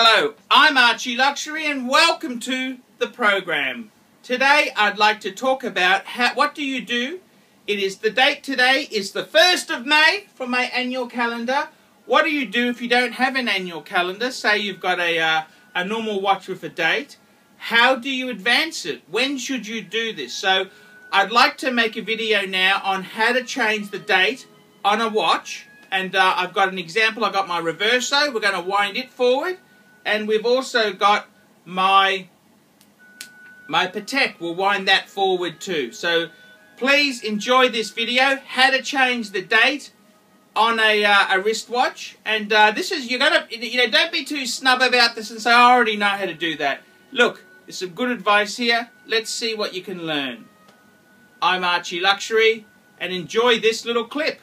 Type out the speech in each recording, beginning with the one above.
Hello, I'm Archie Luxury and welcome to the program. Today I'd like to talk about what do you do. It is the date today is the 1st of May for my annual calendar. What do you do if you don't have an annual calendar? Say you've got a normal watch with a date. How do you advance it? When should you do this? So I'd like to make a video now on how to change the date on a watch. And I've got an example. I've got my Reverso. We're going to wind it forward. And we've also got my Patek. We'll wind that forward too. So please enjoy this video. How to change the date on a wristwatch. And this is, you're going to, don't be too snub about this and say, I already know how to do that. Look, there's some good advice here. Let's see what you can learn. I'm Archie Luxury and enjoy this little clip.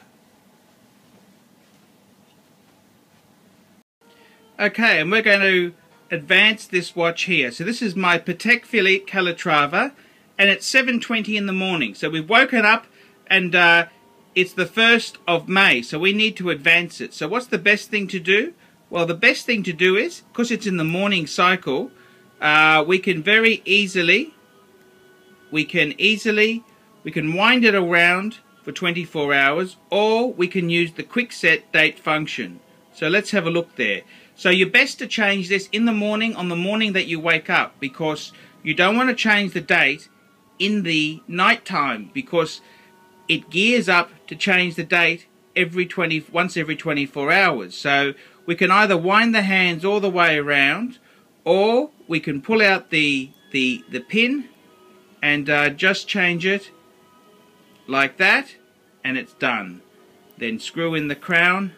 Okay, and we're going to advance this watch here. So this is my Patek Philippe Calatrava, and it's 7:20 in the morning. So we've woken up, and it's the 1st of May, so we need to advance it. So what's the best thing to do? Well, the best thing to do is, because it's in the morning cycle, we can very easily, we can wind it around for 24 hours, or we can use the quick set date function. So let's have a look there. So you're best to change this in the morning, on the morning that you wake up, because you don't want to change the date in the night time, because it gears up to change the date once every 24 hours. So we can either wind the hands all the way around, or we can pull out the pin and just change it like that, and it's done. Then screw in the crown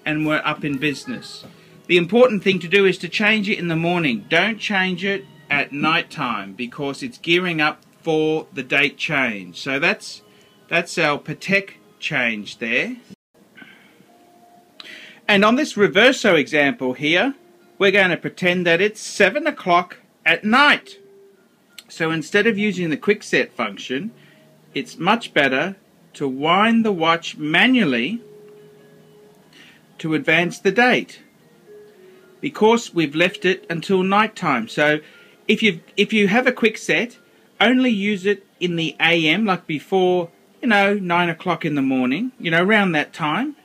and we're up in business. The important thing to do is to change it in the morning. Don't change it at night time, because it's gearing up for the date change. So that's our Patek change there. And on this Reverso example here, we're going to pretend that it's 7 o'clock at night. So instead of using the quick set function, it's much better to wind the watch manually to advance the date, because we've left it until night time. So if you have a quick set, only use it in the AM, like before, 9 o'clock in the morning, around that time,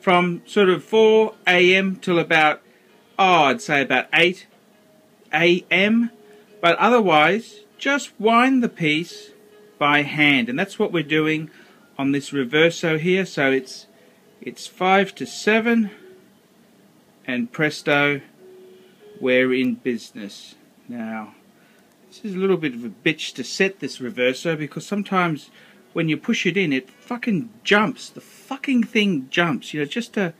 from sort of 4 AM till about, I'd say about 8 AM. But otherwise, just wind the piece by hand, and that's what we're doing on this Reverso here. So it's 5 to 7, and presto, we're in business. Now, this is a little bit of a bitch to set this Reverso, because sometimes when you push it in, it fucking jumps. The fucking thing jumps, just a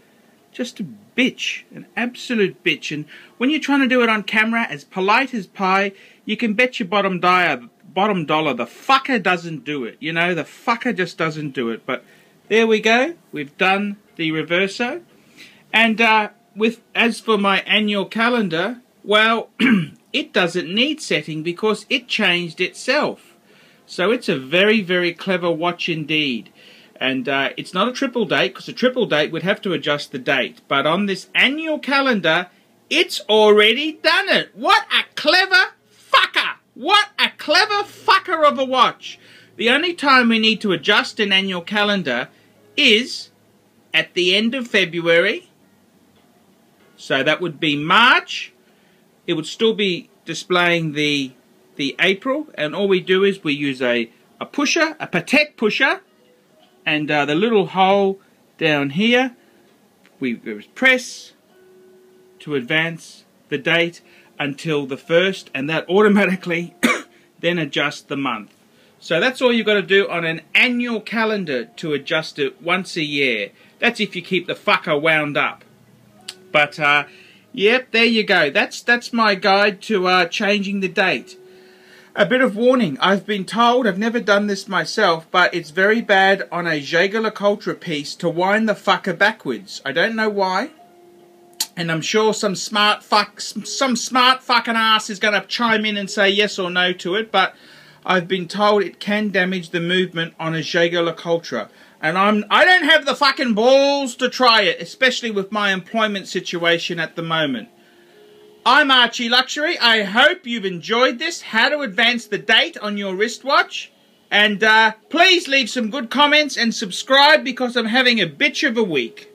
bitch, an absolute bitch. And when you're trying to do it on camera, as polite as pie, you can bet your bottom dollar the fucker doesn't do it. The fucker just doesn't do it. But there we go. We've done the Reverso. And as for my annual calendar, well, it doesn't need setting because it changed itself. So it's a very, very clever watch indeed. And it's not a triple date, because a triple date would have to adjust the date. But on this annual calendar, it's already done it. What a clever fucker! What a clever fucker of a watch. The only time we need to adjust an annual calendar is at the end of February. So that would be March. It would still be displaying the April, and all we do is we use a pusher, a Patek pusher, and the little hole down here, we press to advance the date until the 1st, and that automatically then adjusts the month. So that's all you've got to do on an annual calendar, to adjust it once a year. That's if you keep the fucker wound up. But yep, there you go. That's my guide to changing the date. A bit of warning. I've been told, I've never done this myself, but it's very bad on a Jaeger-LeCoultre piece to wind the fucker backwards. I don't know why. And I'm sure some smart fucking ass is going to chime in and say yes or no to it, but I've been told it can damage the movement on a Jaeger-LeCoultre. And I don't have the fucking balls to try it, especially with my employment situation at the moment. I'm Archie Luxury. I hope you've enjoyed this, how to advance the date on your wristwatch. And please leave some good comments and subscribe because I'm having a bitch of a week.